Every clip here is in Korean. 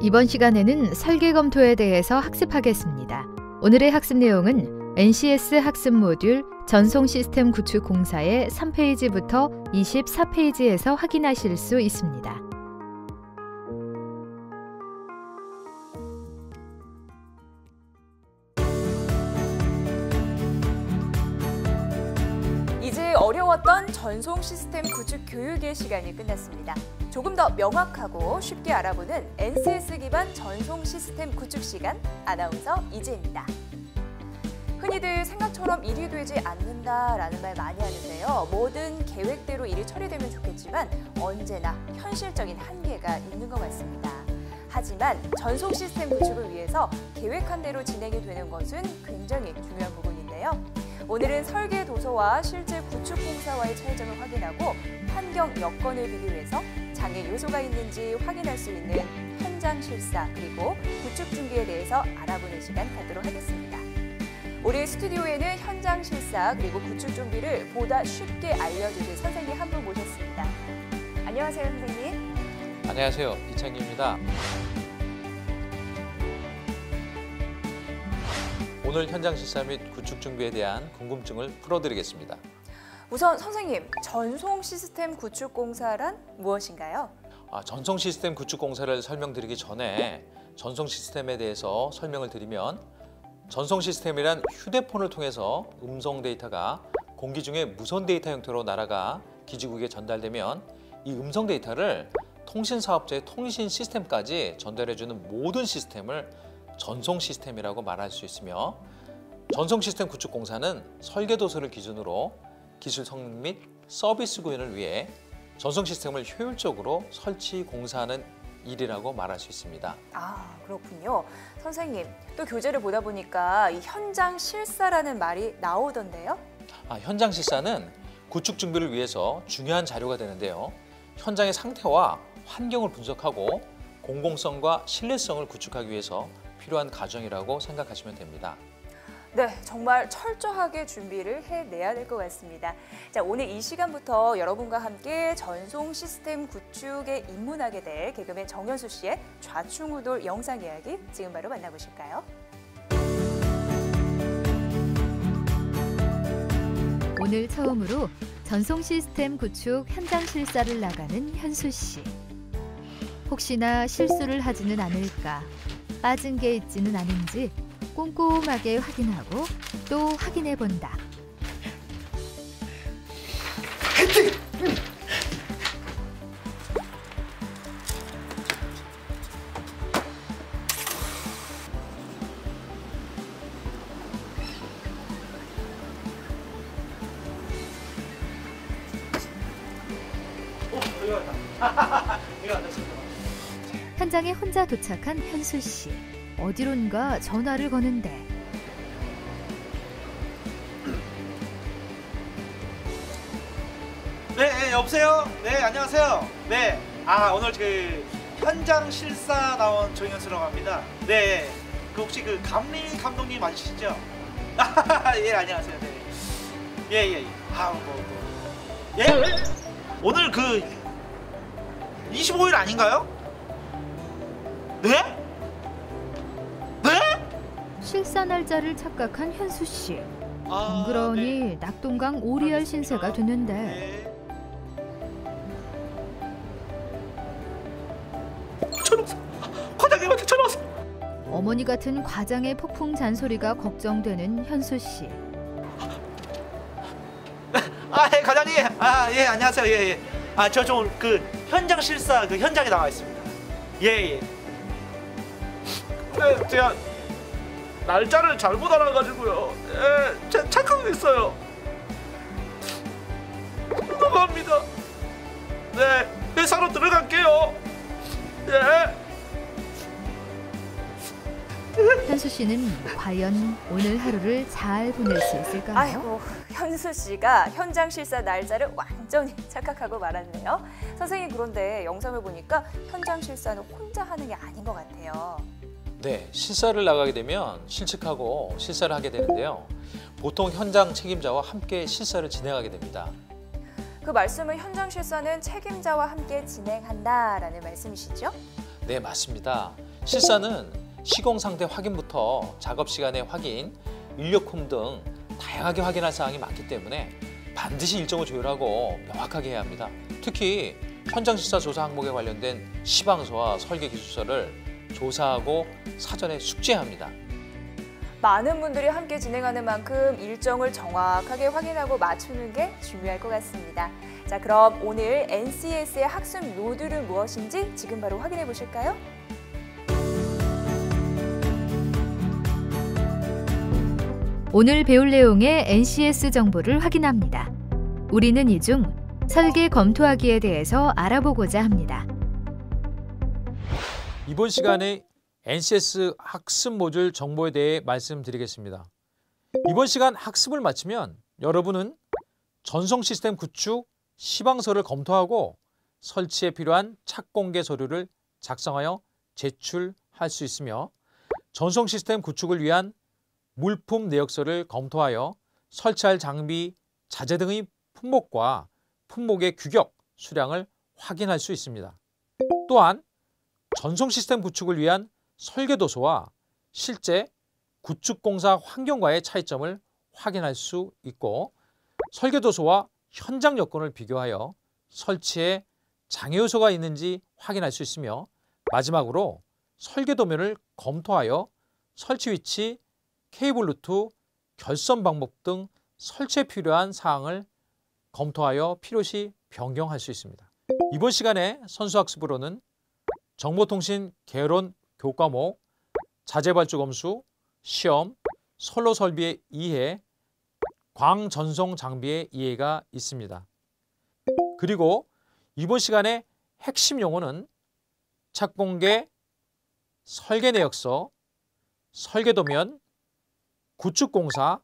이번 시간에는 설계 검토에 대해서 학습하겠습니다. 오늘의 학습 내용은 NCS 학습 모듈 전송 시스템 구축 공사의 3페이지부터 24페이지에서 확인하실 수 있습니다. 이제 어려웠던 전송 시스템 구축 교육의 시간이 끝났습니다. 조금 더 명확하고 쉽게 알아보는 NCS 기반 전송 시스템 구축 시간, 아나운서 이지혜입니다. 흔히들 생각처럼 일이 되지 않는다라는 말 많이 하는데요. 뭐든 계획대로 일이 처리되면 좋겠지만 언제나 현실적인 한계가 있는 것 같습니다. 하지만 전송 시스템 구축을 위해서 계획한 대로 진행이 되는 것은 굉장히 중요한 부분인데요. 오늘은 설계 도서와 실제 구축 공사와의 차이점을 확인하고 환경 여건을 비교해서 장애 요소가 있는지 확인할 수 있는 현장 실사 그리고 구축 준비에 대해서 알아보는 시간 갖도록 하겠습니다. 우리 스튜디오에는 현장 실사 그리고 구축 준비를 보다 쉽게 알려주실 선생님 한 분 모셨습니다. 안녕하세요, 선생님. 안녕하세요, 이창기입니다. 오늘 현장 실사 및 구축 준비에 대한 궁금증을 풀어드리겠습니다. 우선 선생님, 전송 시스템 구축 공사란 무엇인가요? 전송 시스템 구축 공사를 설명드리기 전에 전송 시스템에 대해서 설명을 드리면 전송 시스템이란 휴대폰을 통해서 음성 데이터가 공기 중에 무선 데이터 형태로 날아가 기지국에 전달되면 이 음성 데이터를 통신사업자의 통신 시스템까지 전달해주는 모든 시스템을 전송 시스템이라고 말할 수 있으며 전송 시스템 구축 공사는 설계도서를 기준으로 기술 성능 및 서비스 구현을 위해 전송 시스템을 효율적으로 설치 공사하는 일이라고 말할 수 있습니다. 그렇군요. 선생님, 또 교재를 보다 보니까 이 현장 실사라는 말이 나오던데요? 현장 실사는 구축 준비를 위해서 중요한 자료가 되는데요. 현장의 상태와 환경을 분석하고 공공성과 신뢰성을 구축하기 위해서 필요한 과정이라고 생각하시면 됩니다. 네, 정말 철저하게 준비를 해내야 될 것 같습니다. 자, 오늘 이 시간부터 여러분과 함께 전송 시스템 구축에 입문하게 될 개그맨 정현수 씨의 좌충우돌 영상 이야기 지금 바로 만나보실까요? 오늘 처음으로 전송 시스템 구축 현장 실사를 나가는 현수 씨. 혹시나 실수를 하지는 않을까, 빠진 게 있지는 않은지 꼼꼼하게 확인하고 또 확인해 본다. 현장에 혼자 도착한 현수 씨. 어디론가 전화를 거는데 네, 여보세요? 네, 안녕하세요. 네, 오늘 그 현장 실사 나온 정현수라고 합니다. 네, 그 혹시 그 감리 감독님 맞으시죠? 예, 안녕하세요. 네, 예. 예? 오늘 그 25일 아닌가요? 네? 실사 날짜를 착각한 현수 씨. 그러니 낙동강 오리알 신세가 되는데 네. 전화 왔어. 과장님한테 전화 왔어. 어머니 같은 과장의 폭풍 잔소리가 걱정되는 현수 씨. 예, 과장님. 예, 안녕하세요. 예. 저 좀 그 현장 실사 그 현장에 나와 있습니다. 예. 네, 제가 날짜를 잘못 알아가지고요. 예, 착각했어요. 넘어갑니다. 네, 회사로 들어갈게요. 예. 현수 씨는 과연 오늘 하루를 잘 보낼 수 있을까요? 아이고, 현수 씨가 현장 실사 날짜를 완전히 착각하고 말았네요. 선생님, 그런데 영상을 보니까 현장 실사는 혼자 하는 게 아닌 것 같아요. 네, 실사를 나가게 되면 실측하고 실사를 하게 되는데요. 보통 현장 책임자와 함께 실사를 진행하게 됩니다. 그 말씀은 현장 실사는 책임자와 함께 진행한다라는 말씀이시죠? 네, 맞습니다. 실사는 시공 상태 확인부터 작업 시간의 확인, 인력홈 등 다양하게 확인할 사항이 많기 때문에 반드시 일정을 조율하고 명확하게 해야 합니다. 특히 현장 실사 조사 항목에 관련된 시방서와 설계 기술서를 조사하고 사전에 숙지해야 합니다. 많은 분들이 함께 진행하는 만큼 일정을 정확하게 확인하고 맞추는 게 중요할 것 같습니다. 자, 그럼 오늘 NCS의 학습 노드는 무엇인지 지금 바로 확인해 보실까요? 오늘 배울 내용의 NCS 정보를 확인합니다. 우리는 이 중 설계 검토하기에 대해서 알아보고자 합니다. 이번 시간에 NCS 학습 모듈 정보에 대해 말씀드리겠습니다. 이번 시간 학습을 마치면 여러분은 전송 시스템 구축 시방서를 검토하고 설치에 필요한 착공계 서류를 작성하여 제출할 수 있으며 전송 시스템 구축을 위한 물품 내역서를 검토하여 설치할 장비, 자재 등의 품목과 품목의 규격, 수량을 확인할 수 있습니다. 또한 전송 시스템 구축을 위한 설계도서와 실제 구축공사 환경과의 차이점을 확인할 수 있고 설계도서와 현장 여건을 비교하여 설치에 장애 요소가 있는지 확인할 수 있으며 마지막으로 설계도면을 검토하여 설치 위치, 케이블 루트, 결선 방법 등 설치에 필요한 사항을 검토하여 필요시 변경할 수 있습니다. 이번 시간에 선수학습으로는 정보통신 개론 교과목, 자재발주 검수, 시험, 선로 설비의 이해, 광전송 장비의 이해가 있습니다. 그리고 이번 시간에 핵심 용어는 착공계, 설계 내역서, 설계도면, 구축공사,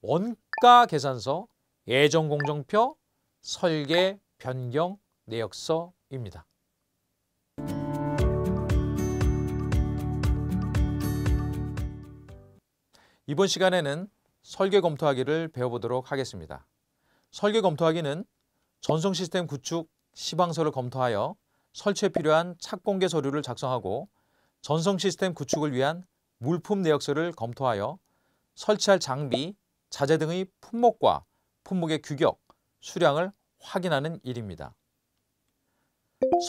원가 계산서, 예정 공정표, 설계 변경 내역서입니다. 이번 시간에는 설계 검토하기를 배워보도록 하겠습니다. 설계 검토하기는 전송 시스템 구축 시방서를 검토하여 설치에 필요한 착공계 서류를 작성하고 전송 시스템 구축을 위한 물품 내역서를 검토하여 설치할 장비, 자재 등의 품목과 품목의 규격, 수량을 확인하는 일입니다.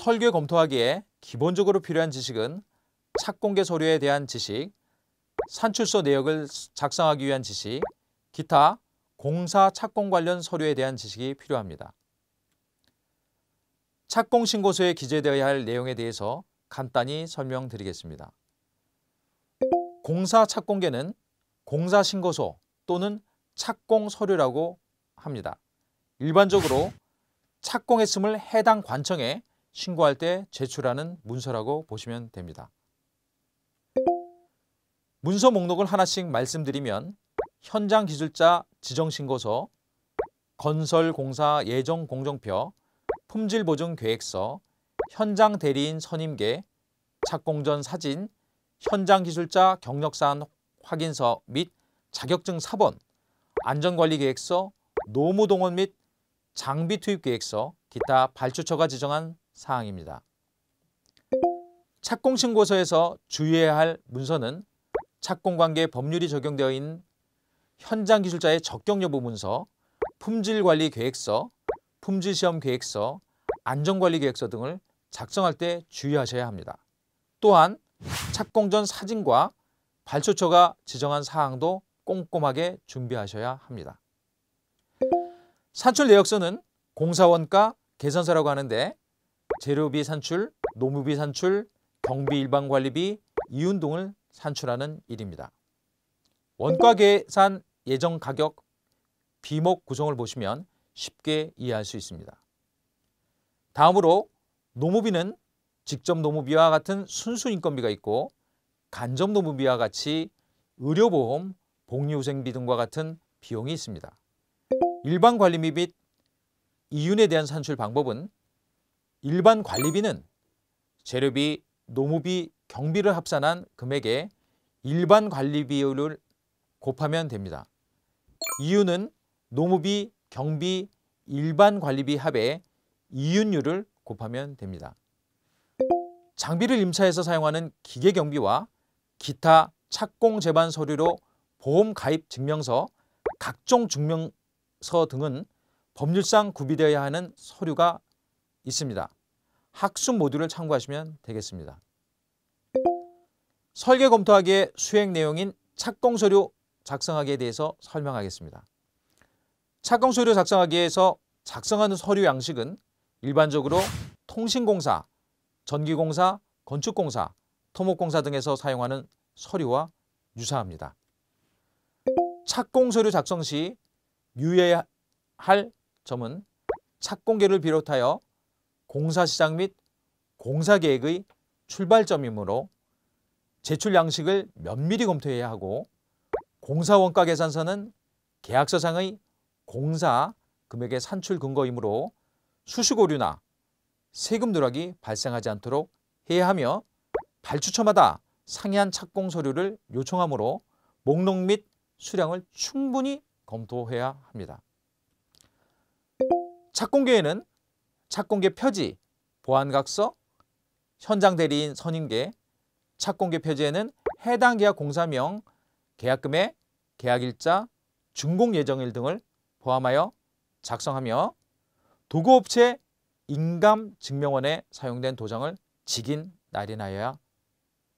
설계 검토하기에 기본적으로 필요한 지식은 착공계 서류에 대한 지식, 산출서 내역을 작성하기 위한 지식, 기타 공사 착공 관련 서류에 대한 지식이 필요합니다. 착공신고서에 기재되어야 할 내용에 대해서 간단히 설명드리겠습니다. 공사 착공계는 공사신고서 또는 착공서류라고 합니다. 일반적으로 착공했음을 해당 관청에 신고할 때 제출하는 문서라고 보시면 됩니다. 문서 목록을 하나씩 말씀드리면 현장 기술자 지정신고서, 건설공사 예정공정표, 품질보증계획서, 현장 대리인 선임계, 착공 전 사진, 현장 기술자 경력사안 확인서 및 자격증 사본, 안전관리계획서, 노무동원 및 장비 투입 계획서, 기타 발주처가 지정한 사항입니다. 착공신고서에서 주의해야 할 문서는 착공관계 법률이 적용되어 있는 현장기술자의 적격 여부 문서, 품질관리계획서, 품질시험계획서, 안전관리계획서 등을 작성할 때 주의하셔야 합니다. 또한 착공 전 사진과 발주처가 지정한 사항도 꼼꼼하게 준비하셔야 합니다. 산출 내역서는 공사원가 계산서라고 하는데 재료비 산출, 노무비 산출, 경비 일반관리비, 이윤 등을 산출하는 일입니다. 원가 계산 예정 가격 비목 구성을 보시면 쉽게 이해할 수 있습니다. 다음으로 노무비는 직접 노무비와 같은 순수 인건비가 있고 간접 노무비와 같이 의료보험, 복리후생비 등과 같은 비용이 있습니다. 일반 관리비 및 이윤에 대한 산출 방법은 일반 관리비는 재료비, 노무비, 경비를 합산한 금액에 일반 관리비율을 곱하면 됩니다. 이윤은 노무비, 경비, 일반 관리비 합에 이윤율을 곱하면 됩니다. 장비를 임차해서 사용하는 기계 경비와 기타 착공 제반 서류로 보험 가입 증명서, 각종 증명서 등은 법률상 구비되어야 하는 서류가 있습니다. 학습 모듈을 참고하시면 되겠습니다. 설계 검토하기의 수행 내용인 착공 서류 작성하기에 대해서 설명하겠습니다. 착공 서류 작성하기에서 작성하는 서류 양식은 일반적으로 통신공사, 전기공사, 건축공사, 토목공사 등에서 사용하는 서류와 유사합니다. 착공 서류 작성 시 유의해야 할 점은 착공계를 비롯하여 공사 시작 및 공사 계획의 출발점이므로 제출 양식을 면밀히 검토해야 하고, 공사 원가 계산서는 계약서상의 공사 금액의 산출 근거이므로 수식 오류나 세금 누락이 발생하지 않도록 해야 하며, 발주처마다 상이한 착공 서류를 요청하므로 목록 및 수량을 충분히 검토해야 합니다. 착공계에는 착공계 표지, 보안각서, 현장 대리인 선임계, 착공계 표지에는 해당 계약 공사명, 계약금액, 계약일자, 준공 예정일 등을 포함하여 작성하며 도구업체 인감증명원에 사용된 도장을 직인 날인하여야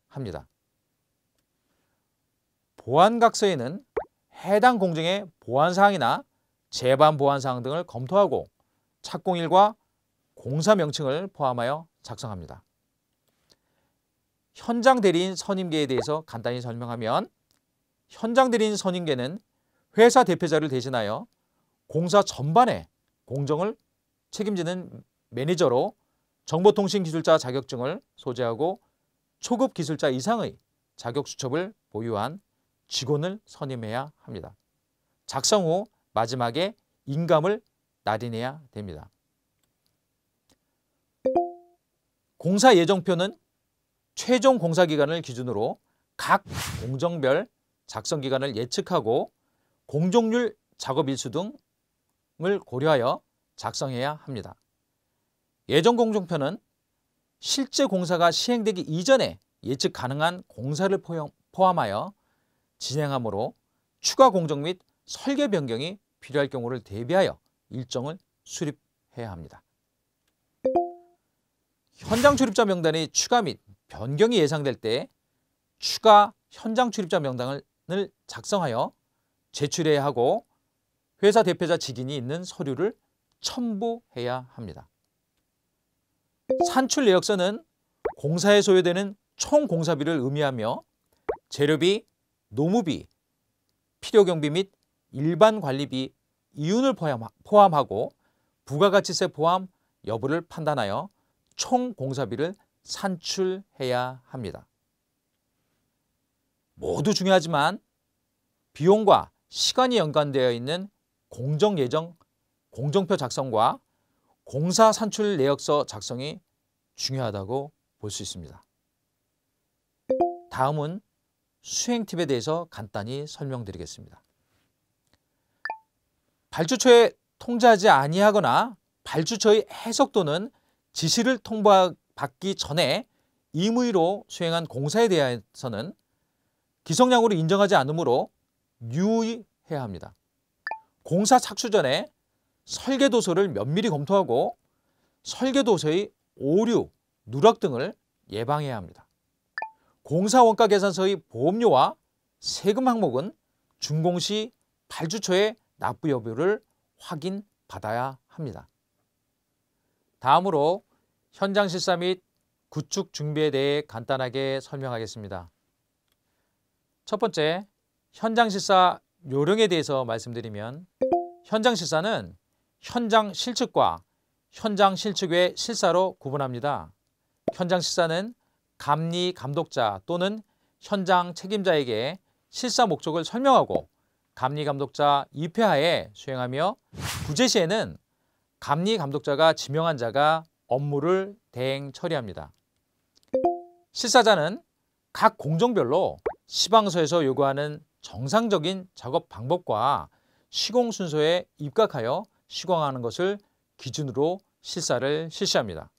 합니다. 보안각서에는 해당 공정의 보안사항이나 제반 보안사항 등을 검토하고 착공일과 공사 명칭을 포함하여 작성합니다. 현장 대리인 선임계에 대해서 간단히 설명하면, 현장 대리인 선임계는 회사 대표자를 대신하여 공사 전반의 공정을 책임지는 매니저로 정보통신기술자 자격증을 소지하고 초급 기술자 이상의 자격수첩을 보유한 직원을 선임해야 합니다. 작성 후 마지막에 인감을 날인해야 됩니다. 공사 예정표는 최종 공사 기간을 기준으로 각 공정별 작성 기간을 예측하고 공정률, 작업 일수 등을 고려하여 작성해야 합니다. 예정 공정표는 실제 공사가 시행되기 이전에 예측 가능한 공사를 포함하여 진행하므로 추가 공정 및 설계 변경이 필요할 경우를 대비하여 일정을 수립해야 합니다. 현장 출입자 명단의 추가 및 변경이 예상될 때 추가 현장 출입자 명단을 작성하여 제출해야 하고, 회사 대표자 직인이 있는 서류를 첨부해야 합니다. 산출 내역서는 공사에 소요되는 총 공사비를 의미하며 재료비, 노무비, 필요경비 및 일반 관리비, 이윤을 포함하고 부가가치세 포함 여부를 판단하여 총 공사비를 산출해야 합니다. 모두 중요하지만 비용과 시간이 연관되어 있는 공정 예정 공정표 작성과 공사 산출 내역서 작성이 중요하다고 볼 수 있습니다. 다음은 수행 팁에 대해서 간단히 설명드리겠습니다. 발주처에 통지하지 아니하거나 발주처의 해석 또는 지시를 통보받기 전에 임의로 수행한 공사에 대해서는 기성량으로 인정하지 않으므로 유의해야 합니다. 공사 착수 전에 설계도서를 면밀히 검토하고 설계도서의 오류, 누락 등을 예방해야 합니다. 공사 원가 계산서의 보험료와 세금 항목은 준공 시 발주처의 납부 여부를 확인받아야 합니다. 다음으로 현장 실사 및 구축 준비에 대해 간단하게 설명하겠습니다. 첫 번째, 현장 실사 요령에 대해서 말씀드리면, 현장 실사는 현장 실측과 현장 실측 외 실사로 구분합니다. 현장 실사는 감리 감독자 또는 현장 책임자에게 실사 목적을 설명하고 감리 감독자 입회하에 수행하며, 부재 시에는 감리 감독자가 지명한 자가 업무를 대행 처리합니다. 실사자는 각 공정별로 시방서에서 요구하는 정상적인 작업 방법과 시공 순서에 입각하여 시공하는 것을 기준으로 실사를 실시합니다.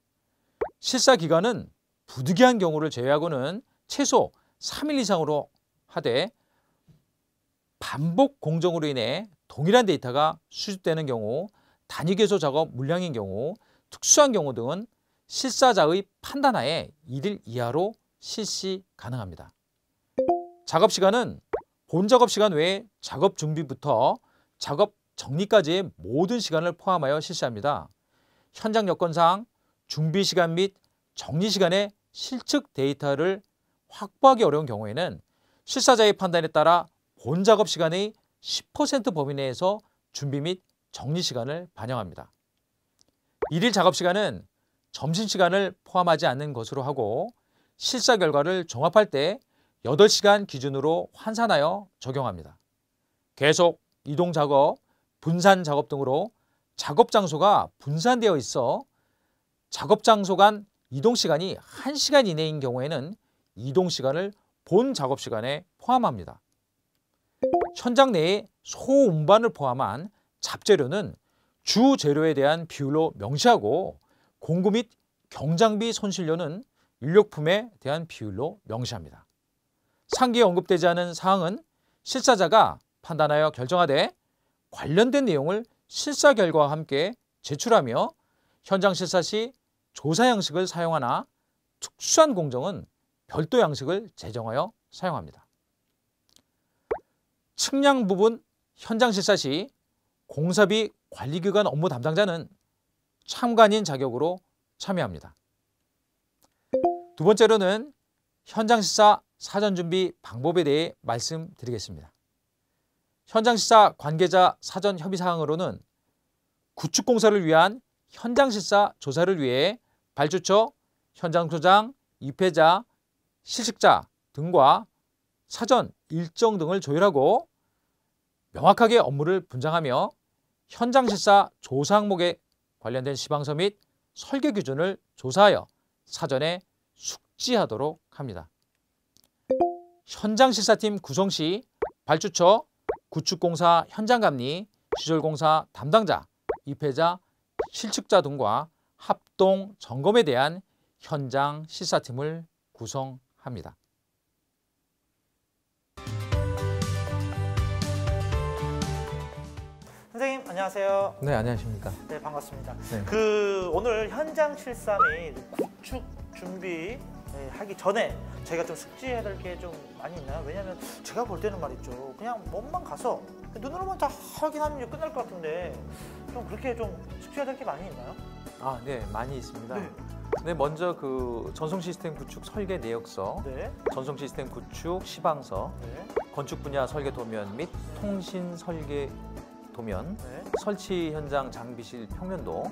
실사 기간은 부득이한 경우를 제외하고는 최소 3일 이상으로 하되 반복 공정으로 인해 동일한 데이터가 수집되는 경우, 단위 개소 작업 물량인 경우, 특수한 경우 등은 실사자의 판단하에 1일 이하로 실시 가능합니다. 작업 시간은 본 작업 시간 외에 작업 준비부터 작업 정리까지의 모든 시간을 포함하여 실시합니다. 현장 여건상 준비 시간 및 정리 시간의 실측 데이터를 확보하기 어려운 경우에는 실사자의 판단에 따라 본 작업 시간의 10% 범위 내에서 준비 및 정리 시간을 반영합니다. 일일 작업 시간은 점심시간을 포함하지 않는 것으로 하고 실사 결과를 종합할 때 8시간 기준으로 환산하여 적용합니다. 계속, 이동 작업, 분산 작업 등으로 작업 장소가 분산되어 있어 작업 장소 간 이동 시간이 1시간 이내인 경우에는 이동 시간을 본 작업 시간에 포함합니다. 현장 내에 소운반을 포함한 잡재료는 주 재료에 대한 비율로 명시하고 공구 및 경장비 손실료는 인력품에 대한 비율로 명시합니다. 상기에 언급되지 않은 사항은 실사자가 판단하여 결정하되 관련된 내용을 실사 결과와 함께 제출하며 현장 실사 시 조사 양식을 사용하나 특수한 공정은 별도 양식을 제정하여 사용합니다. 측량 부분 현장 실사 시 공사비 관리기관 업무 담당자는 참관인 자격으로 참여합니다. 두 번째로는 현장 실사 사전 준비 방법에 대해 말씀드리겠습니다. 현장 실사 관계자 사전 협의 사항으로는 구축 공사를 위한 현장 실사 조사를 위해 발주처, 현장 소장, 입회자, 실식자 등과 사전 일정 등을 조율하고 명확하게 업무를 분장하며 현장 실사 조사 항목에 관련된 시방서 및 설계 기준을 조사하여 사전에 숙지하도록 합니다. 현장 실사팀 구성 시 발주처, 구축공사 현장감리, 시설공사 담당자, 입회자, 실측자 등과 합동 점검에 대한 현장 실사팀을 구성합니다. 선생님 안녕하세요. 네, 안녕하십니까. 네, 반갑습니다. 네. 오늘 현장 실사 및 구축 준비 하기 전에 저희가 좀 숙지해야 될 게 좀 많이 있나요? 왜냐하면 제가 볼 때는 말이죠, 그냥 몸만 가서 눈으로만 다 확인하면 끝날 것 같은데 좀 그렇게 좀 숙지해야 될 게 많이 있나요? 아, 네, 많이 있습니다. 네. 네, 먼저 그 전송 시스템 구축 설계 내역서, 네. 전송 시스템 구축 시방서, 네. 건축 분야 설계 도면 및 통신 설계 도면, 네. 설치 현장 장비실 평면도,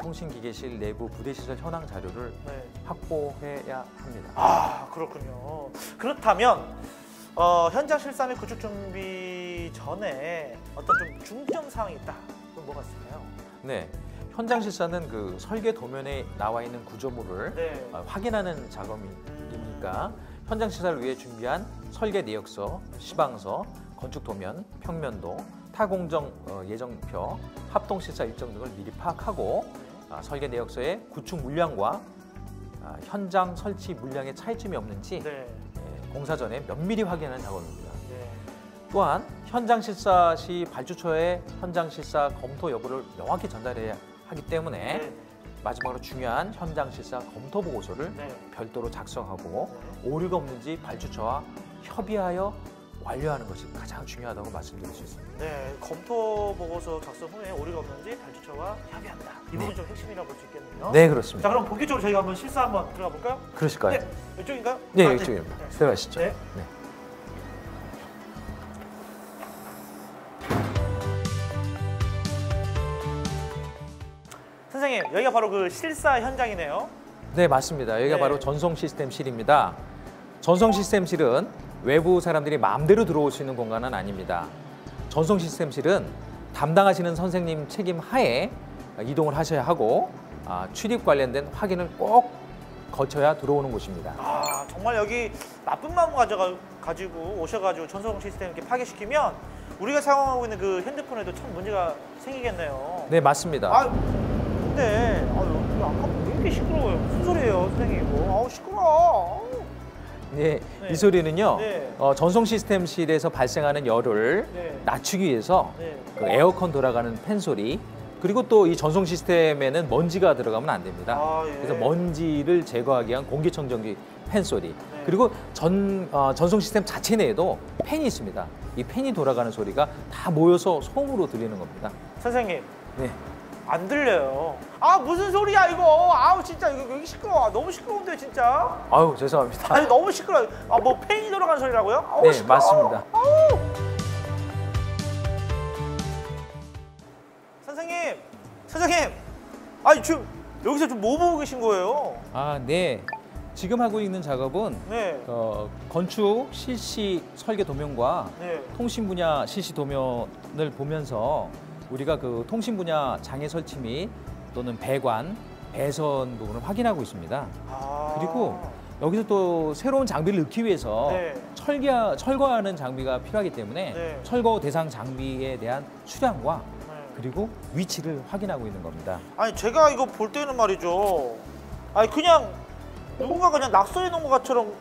통신기계실 내부 부대시설 현황 자료를 네. 확보해야 합니다. 아, 그렇군요. 그렇다면 현장 실사 및 구축 준비 전에 어떤 좀 중점 사항이 있다. 그럼 뭐가 있을까요? 네, 현장 실사는 그 설계 도면에 나와 있는 구조물을 네. 확인하는 작업이니까 현장 실사를 위해 준비한 설계 내역서, 시방서, 건축 도면, 평면도, 타공정 예정표, 합동 실사 일정 등을 미리 파악하고 설계 내역서의 구축 물량과 현장 설치 물량의 차이점이 없는지 네. 공사 전에 면밀히 확인하는 작업입니다. 네. 또한 현장 실사 시 발주처에 현장 실사 검토 여부를 명확히 전달해야 하기 때문에 네. 마지막으로 중요한 현장 실사 검토 보고서를 네. 별도로 작성하고 오류가 없는지 발주처와 협의하여 완료하는 것이 가장 중요하다고 말씀드릴 수 있습니다. 네, 검토 보고서 작성 후에 오류가 없는지 발주처와 협의한다. 이 부분 좀 핵심이라고 볼 수 있겠네요. 네, 그렇습니다. 자, 그럼 본격적으로 저희가 한번 실사 한번 들어가 볼까요? 그러실까요? 네, 이쪽인가요? 네, 아, 이쪽입니다. 네. 들어가시죠. 네. 네. 선생님, 여기가 바로 그 실사 현장이네요. 네, 맞습니다. 여기가 네. 바로 전송 시스템실입니다. 전송 시스템실은 외부 사람들이 마음대로 들어올 수 있는 공간은 아닙니다. 전송 시스템실은 담당하시는 선생님 책임 하에 이동을 하셔야 하고 출입 관련된 확인을 꼭 거쳐야 들어오는 곳입니다. 아, 정말 여기 나쁜 마음 가지고 오셔가지고 전송 시스템 이렇게 파괴시키면 우리가 사용하고 있는 그 핸드폰에도 참 문제가 생기겠네요. 네, 맞습니다. 아, 근데 여기 아까 왜 이렇게 시끄러워요? 무슨 소리예요, 선생님 이거? 아우 시끄러워. 네, 네. 이 소리는요. 네. 전송 시스템실에서 발생하는 열을 네. 낮추기 위해서 네. 그 에어컨 돌아가는 팬 소리, 그리고 또 이 전송 시스템에는 먼지가 들어가면 안 됩니다. 아, 예. 그래서 먼지를 제거하기 위한 공기청정기 팬 소리. 네. 그리고 전송 시스템 자체 내에도 팬이 있습니다. 이 팬이 돌아가는 소리가 다 모여서 소음으로 들리는 겁니다. 선생님 네. 안 들려요. 아 무슨 소리야 이거? 아우 진짜 이거 여기 시끄러워. 너무 시끄러운데 진짜. 아유, 죄송합니다. 아니 너무 시끄러워. 아 뭐 팬이 돌아가는 소리라고요? 아우, 네, 시끄러워. 맞습니다. 아우. 선생님. 아니 지금 여기서 좀 뭐 보고 계신 거예요? 아, 네. 지금 하고 있는 작업은 네. 건축 실시 설계 도면과 네. 통신 분야 실시 도면을 보면서 우리가 그 통신 분야 장애 설치 및 또는 배관, 배선 부분을 확인하고 있습니다. 아. 그리고 여기서 또 새로운 장비를 넣기 위해서 네. 철거하는 장비가 필요하기 때문에 네. 철거 대상 장비에 대한 수량과 네. 그리고 위치를 확인하고 있는 겁니다. 아니 제가 이거 볼 때는 말이죠. 아니 그냥 누군가 그냥 낙서해 놓은 것처럼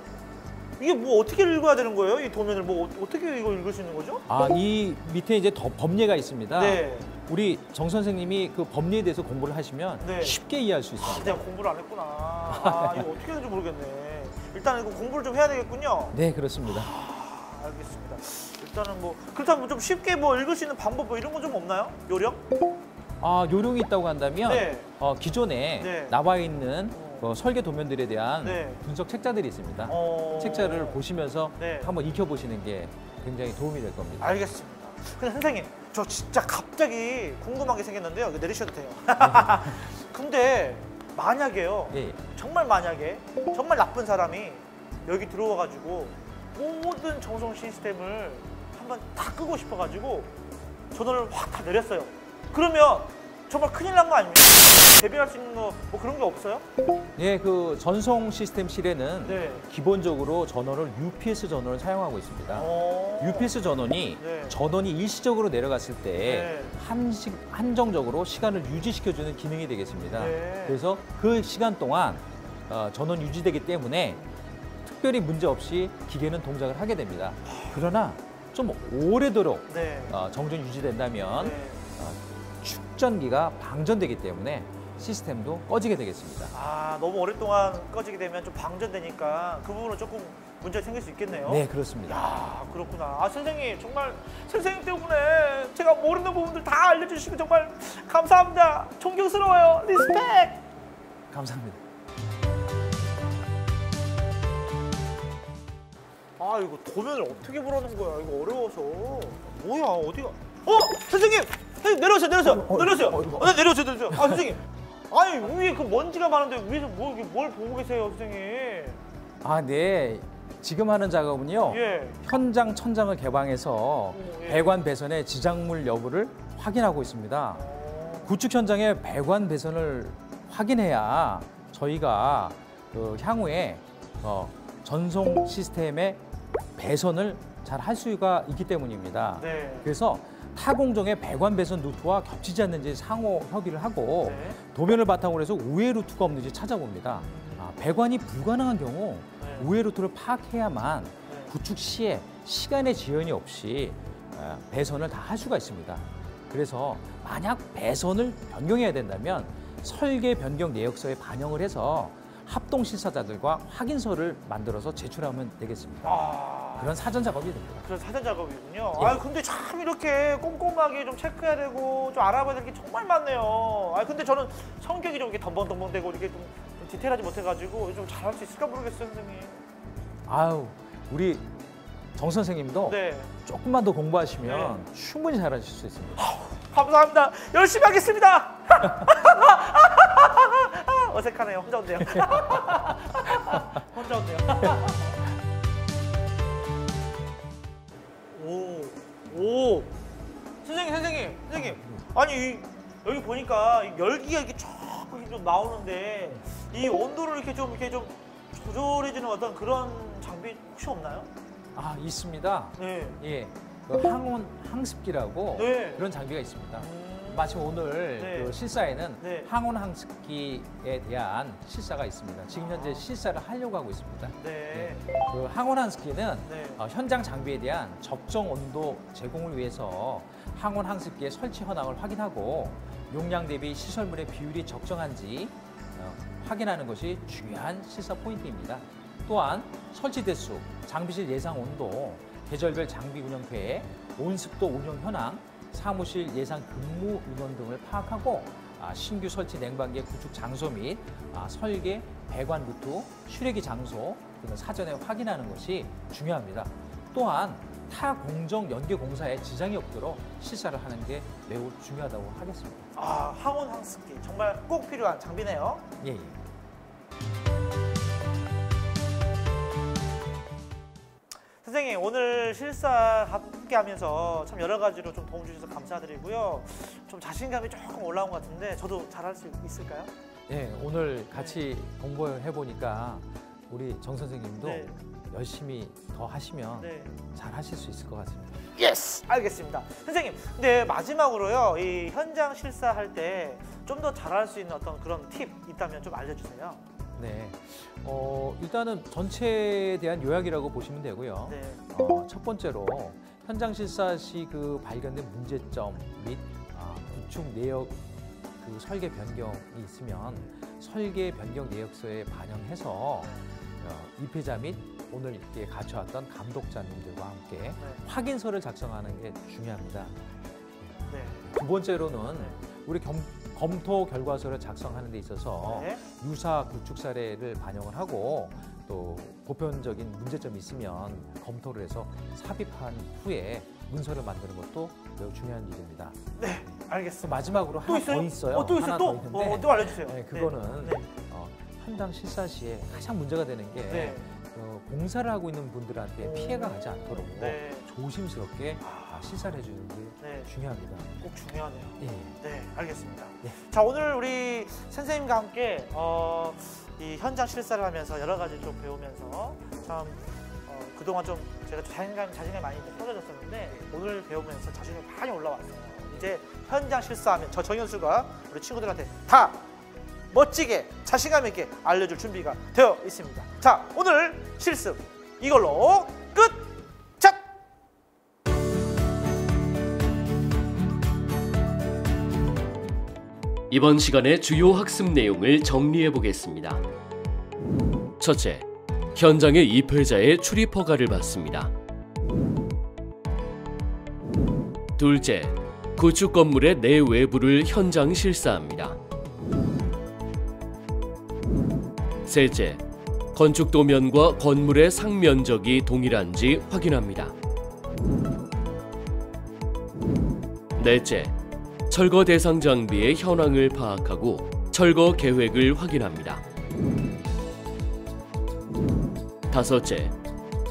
이게 뭐 어떻게 읽어야 되는 거예요? 이 도면을 뭐 어떻게 이거 읽을 수 있는 거죠? 아, 이 밑에 이제 더 법례가 있습니다. 네. 우리 정 선생님이 그 법례에 대해서 공부를 하시면 네. 쉽게 이해할 수 아, 있습니다. 내가 공부를 안 했구나. 아, 이거 어떻게 되는지 모르겠네. 일단 이거 공부를 좀 해야 되겠군요. 네, 그렇습니다. 아, 알겠습니다. 일단은 뭐 그렇다면 좀 쉽게 뭐 읽을 수 있는 방법 뭐 이런 거 좀 없나요? 요령? 아, 요령이 있다고 한다면 네. 기존에 네. 나와 있는 설계 도면들에 대한 네. 분석 책자들이 있습니다. 책자를 보시면서 네. 한번 익혀보시는 게 굉장히 도움이 될 겁니다. 알겠습니다. 근데 선생님, 저 진짜 갑자기 궁금한 게 생겼는데요. 이거 내리셔도 돼요. 근데 만약에요. 예. 정말 만약에 정말 나쁜 사람이 여기 들어와가지고 모든 정성 시스템을 한번 다 끄고 싶어가지고 전원을 확 다 내렸어요. 그러면 정말 큰일 난 거 아닙니까? 대비할 수 있는 거 뭐 그런 게 없어요? 예, 그 전송 시스템실에는 네. 기본적으로 전원을 UPS 전원을 사용하고 있습니다. UPS 전원이 네. 전원이 일시적으로 내려갔을 때 네. 한정적으로 시간을 유지시켜주는 기능이 되겠습니다. 네. 그래서 그 시간 동안 전원 유지되기 때문에 특별히 문제 없이 기계는 동작을 하게 됩니다. 그러나 좀 오래도록 네. 정전 유지된다면 네. 축전기가 방전되기 때문에 시스템도 꺼지게 되겠습니다. 아, 너무 오랫동안 꺼지게 되면 좀 방전되니까 그 부분은 조금 문제가 생길 수 있겠네요. 네, 그렇습니다. 야, 그렇구나. 아, 선생님, 정말 선생님 때문에 제가 모르는 부분들 다 알려주시고 정말 감사합니다. 존경스러워요. 리스펙! 감사합니다. 아, 이거 도면을 어떻게 보라는 거야? 이거 어려워서. 뭐야, 어디가? 선생님! 선생님, 내려오세요. 네, 내려오세요. 아, 선생님. 아니, 위에 그 먼지가 많은데 위에서 뭘 보고 계세요, 선생님? 아, 네. 지금 하는 작업은요. 예. 현장 천장을 개방해서 예. 배관 배선의 지작물 여부를 확인하고 있습니다. 구축 현장의 배관 배선을 확인해야 저희가 그 향후에 전송 시스템의 배선을 잘 할 수가 있기 때문입니다. 네. 그래서 타 공정의 배관 배선 루트와 겹치지 않는지 상호 협의를 하고 네. 도면을 바탕으로 해서 우회 루트가 없는지 찾아봅니다. 배관이 불가능한 경우 네. 우회 루트를 파악해야만 네. 구축 시에 시간의 지연이 없이 배선을 다 할 수가 있습니다. 그래서 만약 배선을 변경해야 된다면 설계 변경 내역서에 반영을 해서 합동 실사자들과 확인서를 만들어서 제출하면 되겠습니다. 그런 사전 작업이 됩니다. 그런 사전 작업이군요. 예. 아, 근데 참 이렇게 꼼꼼하게 좀 체크해야 되고 좀 알아봐야 될 게 정말 많네요. 아, 근데 저는 성격이 좀 이렇게 덤벙덤벙되고 이렇게 좀 디테일하지 못해가지고 좀 잘할 수 있을까 모르겠어요, 선생님. 아유, 우리 정 선생님도 네. 조금만 더 공부하시면 충분히 잘하실 수 있습니다. 감사합니다. 열심히 하겠습니다. 어색하네요. 혼자 온대요. 혼자 온대요. 오. 선생님. 아니, 여기 보니까 열기가 이렇게 쫙 좀 나오는데 이 온도를 이렇게 좀 조절해주는 어떤 그런 장비 혹시 없나요? 아, 있습니다. 네. 예, 그 항온 항습기라고 네. 그런 장비가 있습니다. 마침 오늘 네. 그 실사에는 네. 항온 항습기에 대한 실사가 있습니다. 지금 현재 실사를 하려고 하고 있습니다. 네. 그 항온 항습기는 네. 현장 장비에 대한 적정 온도 제공을 위해서 항온 항습기의 설치 현황을 확인하고 용량 대비 시설물의 비율이 적정한지 확인하는 것이 중요한 실사 포인트입니다. 또한 설치 대수, 장비실 예상 온도, 계절별 장비 운영 계획, 온습도 운영 현황, 사무실 예상 근무 인원 등을 파악하고 신규 설치 냉방기의 구축 장소 및 설계, 배관 루트, 휴례기 장소 등을 사전에 확인하는 것이 중요합니다. 또한 타 공정 연계 공사에 지장이 없도록 실사를 하는 게 매우 중요하다고 하겠습니다. 항온 항습기 정말 꼭 필요한 장비네요. 예. 선생님 오늘 실사 함께하면서 참 여러 가지로 좀 도움 주셔서 감사드리고요. 좀 자신감이 조금 올라온 것 같은데 저도 잘할 수 있을까요? 네, 오늘 같이 공부해 보니까 우리 정 선생님도 네. 열심히 더 하시면 네. 잘 하실 수 있을 것 같습니다. 예스! 알겠습니다. 선생님, 근데 마지막으로요. 이 현장 실사할 때 좀 더 잘할 수 있는 어떤 그런 팁 있다면 좀 알려주세요. 네, 일단은 전체에 대한 요약이라고 보시면 되고요. 네. 첫 번째로 현장 실사 시 그 발견된 문제점 및 구축 내역 그 설계 변경이 있으면 설계 변경 내역서에 반영해서 입회자 및 오늘 이렇게 갖춰왔던 감독자님들과 함께 네. 확인서를 작성하는 게 중요합니다. 네. 두 번째로는 우리 검토 결과서를 작성하는 데 있어서 네. 유사 구축 사례를 반영을 하고 또 보편적인 문제점이 있으면 검토를 해서 삽입한 후에 문서를 만드는 것도 매우 중요한 일입니다. 네, 알겠습니다. 마지막으로 또 하나 있어요? 더 있어요. 또 있어요? 하나 또? 더 있는데 또 알려주세요. 네, 그거는 네. 현장 실사 시에 가장 문제가 되는 게 네. 공사를 하고 있는 분들한테 피해가 가지 않도록 네. 조심스럽게 실사를 해주는 게 네. 중요합니다. 꼭 중요하네요. 예. 네, 알겠습니다. 예. 자, 오늘 우리 선생님과 함께 이 현장 실사를 하면서 여러 가지 좀 배우면서 참 그동안 좀 제가 자신감이 많이 떨어졌었는데 오늘 배우면서 자신감이 많이 올라왔어요. 이제 현장 실사하면 저 정현수가 우리 친구들한테 다 멋지게 자신감 있게 알려줄 준비가 되어 있습니다. 자, 오늘 실습 이걸로 끝! 자! 이번 시간의 주요 학습 내용을 정리해 보겠습니다. 첫째, 현장의 입회자의 출입 허가를 받습니다. 둘째, 구축 건물의 내외부를 현장 실사합니다. 셋째, 건축 도면과 건물의 상면적이 동일한지 확인합니다. 넷째, 철거 대상 장비의 현황을 파악하고 철거 계획을 확인합니다. 다섯째,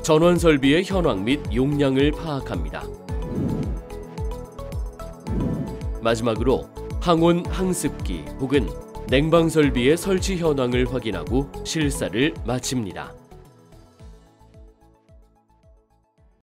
전원 설비의 현황 및 용량을 파악합니다. 마지막으로 항온 항습기 혹은 냉방 설비의 설치 현황을 확인하고 실사를 마칩니다.